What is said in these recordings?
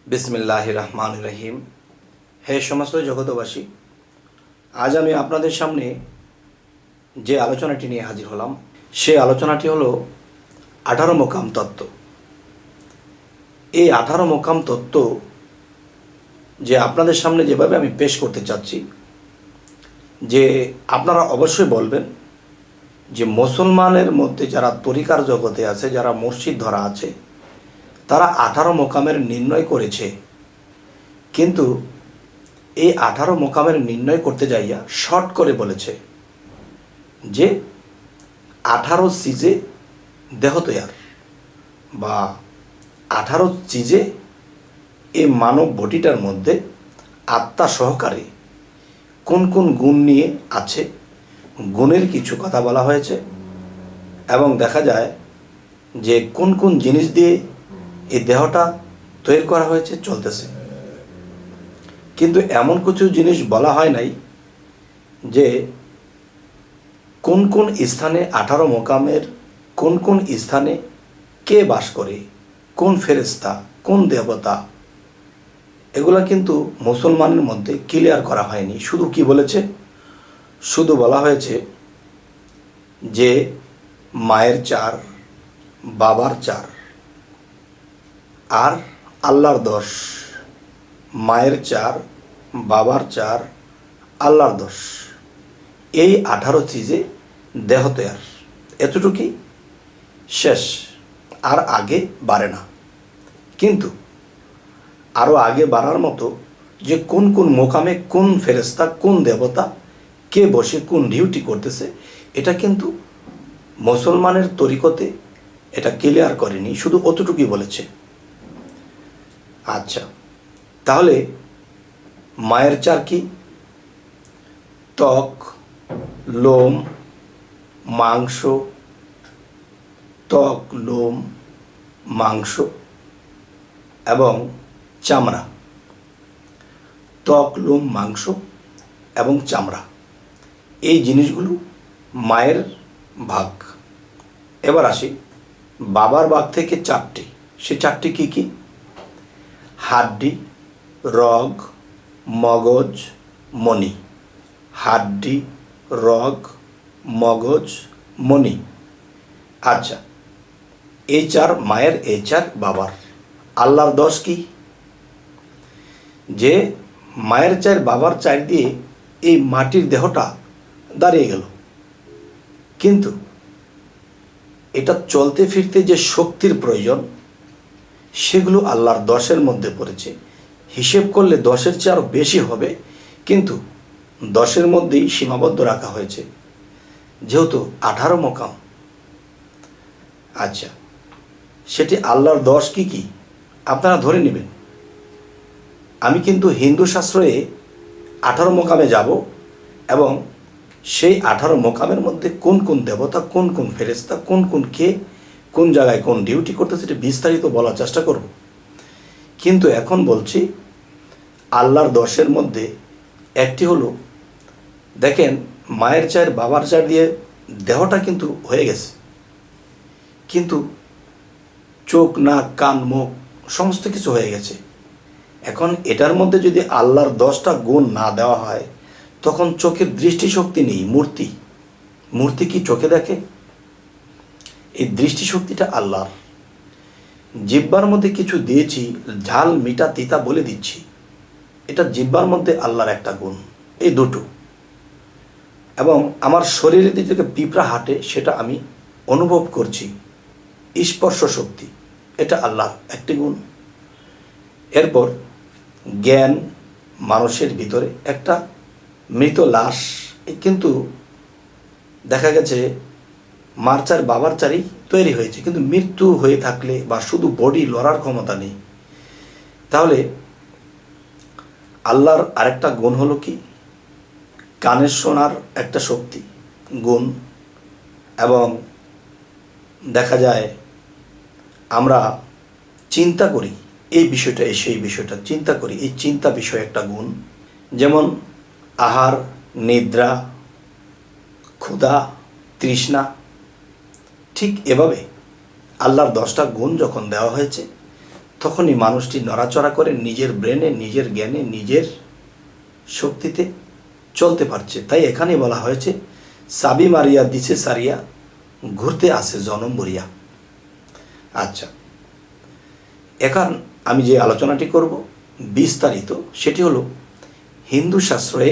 বিসমিল্লাহির রহমানির রহিম। হে সমস্ত জগতবাসী, আজ আমি আপনাদের সামনে যে আলোচনাটি নিয়ে হাজির হলাম, সেই আলোচনাটি হলো 18 মোকাম তত্ত্ব। এই 18 মোকাম তত্ত্ব যে আপনাদের সামনে যেভাবে আমি পেশ করতে চাচ্ছি, যে আপনারা অবশ্যই বলবেন যে মুসলমানের মধ্যে যারা তরিকার জগতে আছে, যারা মসজিদ ধরা আছে, তারা 18 মোকামের নির্ণয় করেছে, কিন্তু এই 18 মোকামের নির্ণয় করতে যাইয়া শর্ট করে বলেছে যে 18 চিজে দেহ তৈয়ার বা 18 চিজে এই মানব বডিটার মধ্যে আত্মা সহকারে কোন কোন গুণ নিয়ে আছে, গুণের কিছু কথা বলা হয়েছে এবং দেখা যায় যে কোন কোন জিনিস দিয়ে এই দেহটা তৈরি করা হয়েছে, চলতেছে। কিন্তু এমন কিছু জিনিস বলা হয় নাই যে কোন কোন স্থানে 18 মোকামের কোন কোন স্থানে কে বাস করে, কোন ফেরেশতা, কোন দেবতা, এগুলা কিন্তু মুসলমানের মধ্যে ক্লিয়ার করা হয়নি। শুধু কি বলেছে, শুধু বলা হয়েছে যে মায়ের 4, বাবার 4 আর আল্লাহর 10। মায়ের 4, বাবার 4, আল্লাহর 10, এই 18 চিজে দেহ তৈয়ার, এতটুকুই শেষ, আর আগে বাড়ে না। কিন্তু আরও আগে বাড়ার মতো যে কোন কোন মোকামে কোন ফেরেশতা, কোন দেবতা, কে বসে কোন ডিউটি করতেছে, এটা কিন্তু মুসলমানের তরিকতে এটা ক্লিয়ার করেনি, শুধু অতটুকুই বলেছে। আচ্ছা, তাহলে মায়ের 4 কি? ত্বক, লোম, মাংস, ত্বক, লোম, মাংস এবং চামড়া। ত্বক, লোম, মাংস এবং চামড়া, এই জিনিসগুলো মায়ের ভাগ। এবার আসি বাবার ভাগ থেকে 4টি। সে 4টি কি কি? হাড্ডি, রগ, মগজ, মণি। হাড্ডি, রগ, মগজ, মণি। আচ্ছা, এই 4 মায়ের, এই 4 বাবার। আল্লাহর 10 কি? যে মায়ের 4, বাবার 4 দিয়ে এই মাটির দেহটা দাঁড়িয়ে গেল, কিন্তু এটা চলতে ফিরতে যে শক্তির প্রয়োজন, সেগুলো আল্লাহর 10-এর মধ্যে পড়েছে। হিসেব করলে 10-এর চেয়ে আরও বেশি হবে, কিন্তু 10-এর মধ্যেই সীমাবদ্ধ রাখা হয়েছে, যেহেতু 18 মোকাম। আচ্ছা, সেটি আল্লাহর 10 কি কি আপনারা ধরে নেবেন। আমি কিন্তু হিন্দু শাস্ত্রে 18 মোকামে যাব এবং সেই 18 মোকামের মধ্যে কোন কোন দেবতা, কোন কোন ফেরেশতা, কোন কোন কে কোন জায়গায় কোন ডিউটি করতেছে, সেটা বিস্তারিত বলার চেষ্টা করব। কিন্তু এখন বলছি আল্লাহর 10-এর মধ্যে একটি হলো, দেখেন মায়ের 4, বাবার 4 দিয়ে দেহটা কিন্তু হয়ে গেছে, কিন্তু চোখ, নাক, কান, মুখ সমস্ত কিছু হয়ে গেছে। এখন এটার মধ্যে যদি আল্লাহর 10টা গুণ না দেওয়া হয়, তখন চোখের দৃষ্টিশক্তি নেই। মূর্তি কি চোখে দেখে? এই দৃষ্টিশক্তিটা আল্লাহর। জিহ্বার মধ্যে কিছু দিয়েছি, ঝাল, মিঠা, তিতা বলে দিচ্ছি, এটা জিহ্বার মধ্যে আল্লাহর একটা গুণ, এই দুটো। এবং আমার শরীরে দিকে পিঁপড়া হাঁটে, সেটা আমি অনুভব করছি, স্পর্শ শক্তি, এটা আল্লাহর একটি গুণ। এরপর জ্ঞান, মানুষের ভিতরে একটা মৃত লাশ, কিন্তু দেখা গেছে মার 4, বাবার 4ই তৈরি হয়েছে, কিন্তু মৃত্যু হয়ে থাকলে বা শুধু বডি লড়ার ক্ষমতা নেই, তাহলে আল্লাহর আরেকটা গুণ হলো কি? কানের শোনার একটা শক্তি, গুণ। এবং দেখা যায় আমরা চিন্তা করি, এই বিষয়টা, সেই বিষয়টা চিন্তা করি, এই চিন্তা বিষয় একটা গুণ। যেমন আহার, নিদ্রা, ক্ষুধা, তৃষ্ণা, ঠিক এভাবে আল্লাহর 10টা গুণ যখন দেওয়া হয়েছে, তখনই মানুষটি নড়াচড়া করে নিজের ব্রেনে, নিজের জ্ঞানে, নিজের শক্তিতে চলতে পারছে। তাই এখানে বলা হয়েছে চাবি মারিয়া দিছে সারিয়া, ঘুরতে আসে জনম বরিয়া। আচ্ছা, এখন আমি যে আলোচনাটি করব বিস্তারিত, সেটি হলো হিন্দু শাস্ত্রে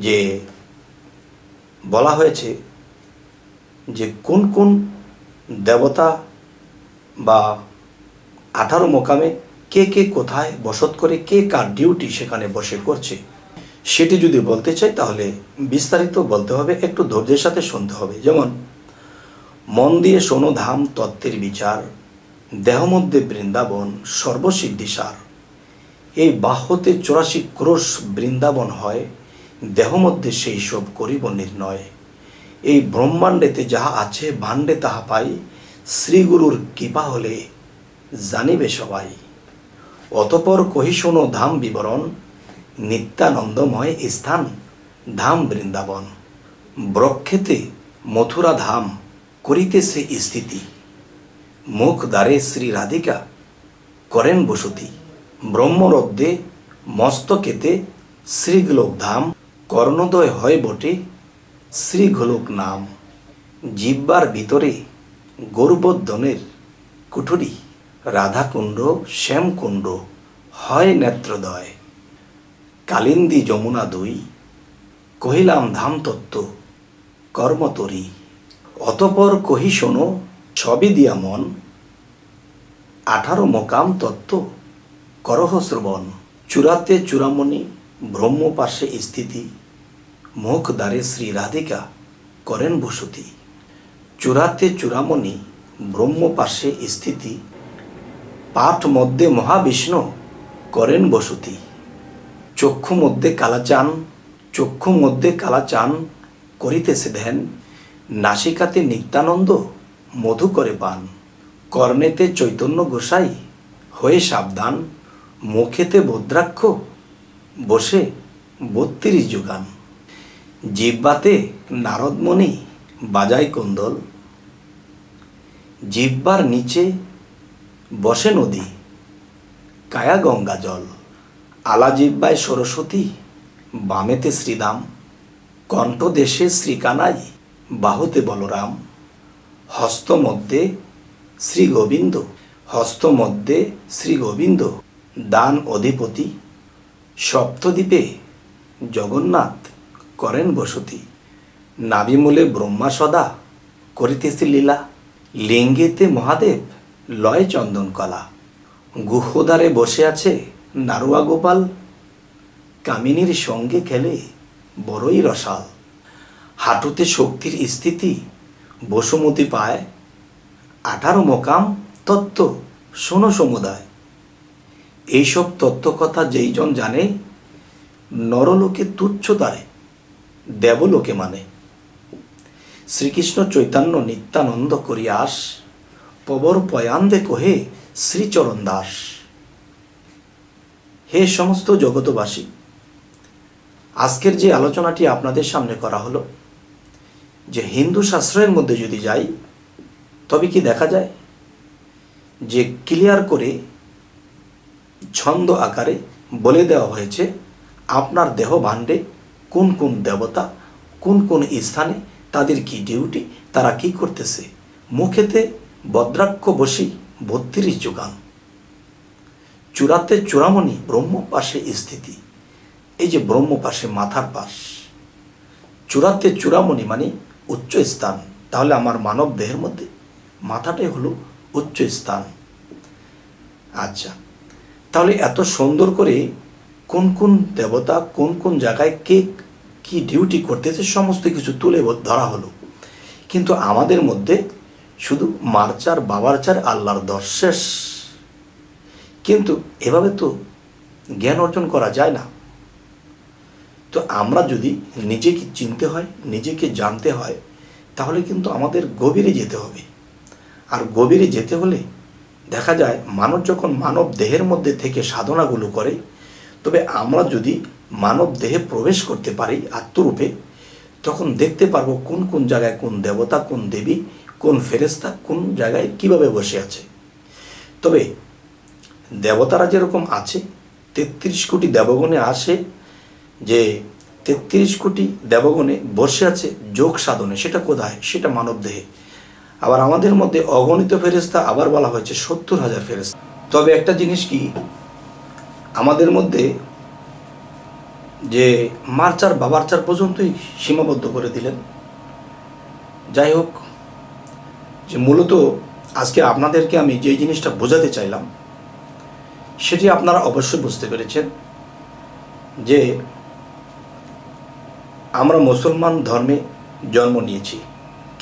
যে বলা হয়েছে যে কোন কোন দেবতা বা 18 মোকামে কে কে কোথায় বসত করে, কে কার ডিউটি সেখানে বসে করছে, সেটি যদি বলতে চাই তাহলে বিস্তারিত বলতে হবে, একটু ধৈর্যের সাথে শুনতে হবে। যেমন, মন দিয়ে শোনো ধাম তত্ত্বের বিচার, দেহ মধ্যে বৃন্দাবন সর্বসিদ্ধিসার। এই বাহ্যতে 84 ক্রোশ বৃন্দাবন হয়, দেহ মধ্যে সেই সব করিব নির্ণয়। এই ব্রহ্মাণ্ডেতে যাহা আছে ভাণ্ডে তাহা পাই, শ্রীগুরুর কৃপা হলে জানিবে সবাই। অতপর কহি শোনো ধাম বিবরণ, নিত্যানন্দময় স্থান ধাম বৃন্দাবন। ব্রক্ষেতে মথুরা ধাম করিতেছে স্থিতি, মুখ দ্বারে শ্রী রাধিকা করেন বসতি। ব্রহ্মরদ্দে মস্তকেতে শ্রীগোলক ধাম, কর্ণোদয় হয় বটে শ্রীগোলক নাম। জিহ্বার ভিতরে গৌরবোদ্দনের কুঠুরি, রাধাকুণ্ড শ্যামকুণ্ড হয় নেত্রদয়। কালিন্দী যমুনা দুই, কহিলাম ধাম তত্ত্ব কর্মতরী। অতপর কহি শোনো সবই দিয়া মন, 18 মোকাম তত্ত্ব করহ শ্রবণ। চূড়াতে চূড়ামণি ব্রহ্ম পাশে স্থিতি, মুখ দ্বারে শ্রী রাধিকা করেন বসতি। চূড়াতে চূড়ামণি ব্রহ্ম পাশে স্থিতি, পাঠ মধ্যে মহাবিষ্ণু করেন বসতি। চক্ষু মধ্যে কালাচান করিতেছে ধ্যান, নাসিকাতে নিত্যানন্দ মধু করে পান। কর্ণেতে চৈতন্য গোসাই হয়ে সাবধান, মুখেতে ভদ্রাক্ষ বসে 32 যোগান। জিহ্বাতে নারদমণি বাজায় কুন্দল, জিহ্বার নিচে বসে নদী কায়া গঙ্গা জল। আলা জিহ্বায় সরস্বতী, বামেতে শ্রীদাম, কণ্ঠদেশে শ্রীকানাই, বাহুতে বলরাম। হস্তমধ্যে শ্রী গোবিন্দ দান অধিপতি, সপ্তদ্বীপে জগন্নাথ করেন বসতি। নাভিমূলে ব্রহ্মা সদা করিতেছে লীলা, লিঙ্গেতে মহাদেব লয় চন্দন কলা। গুহ্যদ্বারে বসে আছে নারুয়া গোপাল, কামিনীর সঙ্গে খেলে বড়ই রসাল। হাঁটুতে শক্তির স্থিতি বসুমতি পায়, 18 মোকাম তত্ত্ব শোনো সমুদায়। এইসব তত্ত্বকথা যেইজন জানে, নরলোকে তুচ্ছ তারে দেবলোকে মানে। শ্রীকৃষ্ণ চৈতন্য নিত্যানন্দ করিয়াস, পবর পয়ান্দে কহে শ্রীচরণ দাস। হে সমস্ত জগতবাসী, আজকের যে আলোচনাটি আপনাদের সামনে করা হলো, যে হিন্দু শাস্ত্রের মধ্যে যদি যাই তবে কি দেখা যায় যে ক্লিয়ার করে ছন্দ আকারে বলে দেওয়া হয়েছে আপনার দেহ ভাণ্ডে কোন কোন দেবতা কোন কোন স্থানে তাদের কি ডিউটি, তারা কি করতেছে। মুখেতে বদ্রাক্ষ বসি 32 যোগান, চূড়াতে চূড়ামণি ব্রহ্ম পাশে স্থিতি। এই যে ব্রহ্ম পাশে মাথার পাশ, চূড়াতে চূড়ামণি মানে উচ্চ স্থান, তাহলে আমার মানব দেহের মধ্যে মাথাটাই হলো উচ্চ স্থান। আচ্ছা, তাহলে এত সুন্দর করে কোন কোন দেবতা কোন কোন জায়গায় কে কি ডিউটি করতেছে সমস্ত কিছু তুলে ধরা হলো। কিন্তু আমাদের মধ্যে শুধু মারচার বাবারচার আল্লাহর দর্শেষ, কিন্তু এভাবে তো জ্ঞান অর্জন করা যায় না। তো আমরা যদি নিজেকে চিনতে হয়, নিজেকে জানতে হয়, তাহলে কিন্তু আমাদের গভীরে যেতে হবে। আর গভীরে যেতে হলে দেখা যায় মানুষ যখন মানব দেহের মধ্যে থেকে সাধনাগুলো করে, তবে আমরা যদি মানব দেহে প্রবেশ করতে পারি আত্মরূপে, তখন দেখতে পারবো কোন কোন জায়গায় কোন দেবতা কোন দেবী কোন ফেরেশতা কোন জায়গায় কিভাবে বসে আছে। তবে দেবতারা যেরকম আছে, ৩৩ কোটি দেবগণে আসে, যে ৩৩ কোটি দেবগণে বসে আছে যোগ সাধনে, সেটা কোথায়? সেটা মানব দেহে। আবার আমাদের মধ্যে অগণিত ফেরেশতা, আবার বলা হয়েছে ৭০,০০০ ফেরেশতা। তবে একটা জিনিস কি, আমাদের মধ্যে যে মারচার বাবারচার পর্যন্তই সীমাবদ্ধ করে দিলেন। যাই হোক, যে মূলত আজকে আপনাদেরকে আমি যে জিনিসটা বোঝাতে চাইলাম সেটি আপনারা অবশ্যই বুঝতে পেরেছেন যে আমরা মুসলমান ধর্মে জন্ম নিয়েছি,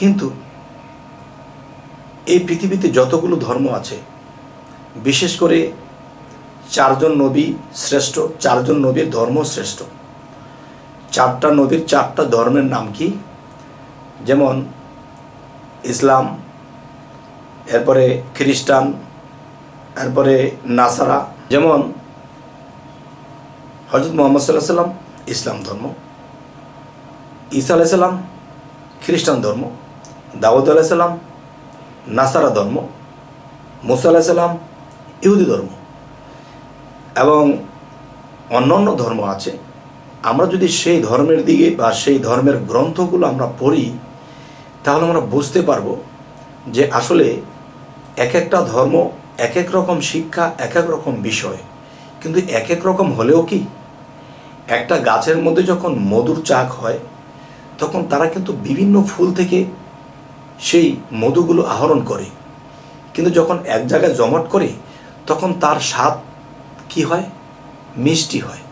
কিন্তু এই পৃথিবীতে যতগুলো ধর্ম আছে, বিশেষ করে ৪ জন নবী শ্রেষ্ঠ, ৪ জন নবীর ধর্ম শ্রেষ্ঠ। ৪টা নবীর ৪টা ধর্মের নাম কি? যেমন ইসলাম, এরপরে খ্রিস্টান, এরপরে নাসারা। যেমন হযরত মুহাম্মদ সাল্লাল্লাহু আলাইহি সাল্লাম ইসলাম ধর্ম, ঈসা আলাইহিস সালাম খ্রিস্টান ধর্ম, দাউদ আলাইহিস সালাম নাসারা ধর্ম, মুসা আলাইহিস সালাম ইহুদি ধর্ম, এবং অন্যান্য ধর্ম আছে। আমরা যদি সেই ধর্মের দিকে বা সেই ধর্মের গ্রন্থগুলো আমরা পড়ি, তাহলে আমরা বুঝতে পারবো যে আসলে এক একটা ধর্ম এক এক রকম শিক্ষা, এক এক রকম বিষয়, কিন্তু এক এক রকম হলেও কি একটা গাছের মধ্যে যখন মধুর চাক হয়, তখন তারা কিন্তু বিভিন্ন ফুল থেকে সেই মধুগুলো আহরণ করে, কিন্তু যখন এক জায়গায় জমাট করে তখন তার স্বাদ কি হয়? মিষ্টি হয়।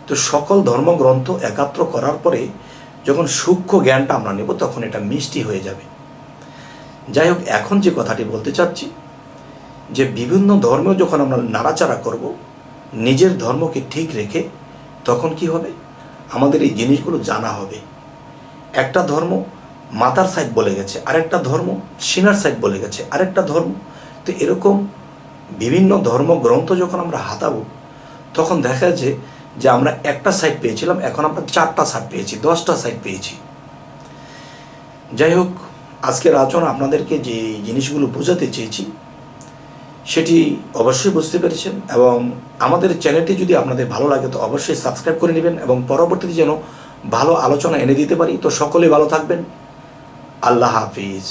তো সকল ধর্মগ্রন্থ একাত্র করার পরে যখন সূক্ষ্ম জ্ঞানটা আমরা নেব, তখন এটা মিষ্টি হয়ে যাবে। যাই হোক, এখন যে কথাটি বলতে চাচ্ছি, যে বিভিন্ন ধর্মেও যখন আমরা নাড়াচাড়া করব নিজের ধর্মকে ঠিক রেখে, তখন কি হবে? আমাদের এই জিনিসগুলো জানা হবে। একটা ধর্ম মাথার সাইড বলে গেছে, আরেকটা ধর্ম সিনার সাইড বলে গেছে আরেকটা ধর্ম। তো এরকম বিভিন্ন ধর্মগ্রন্থ যখন আমরা হাতাবো, তখন দেখা যাচ্ছে যে আমরা একটা সাইড পেয়েছিলাম, এখন আমরা 4টা সাইড পেয়েছি, 10টা সাইড পেয়েছি। যাই হোক, আজকের আলোচনা আপনাদেরকে যে জিনিসগুলো বোঝাতে চেয়েছি সেটি অবশ্যই বুঝতে পেরেছেন, এবং আমাদের চ্যানেলটি যদি আপনাদের ভালো লাগে তো অবশ্যই সাবস্ক্রাইব করে নেবেন, এবং পরবর্তীতে যেন ভালো আলোচনা এনে দিতে পারি। তো সকলে ভালো থাকবেন। আল্লাহ হাফিজ।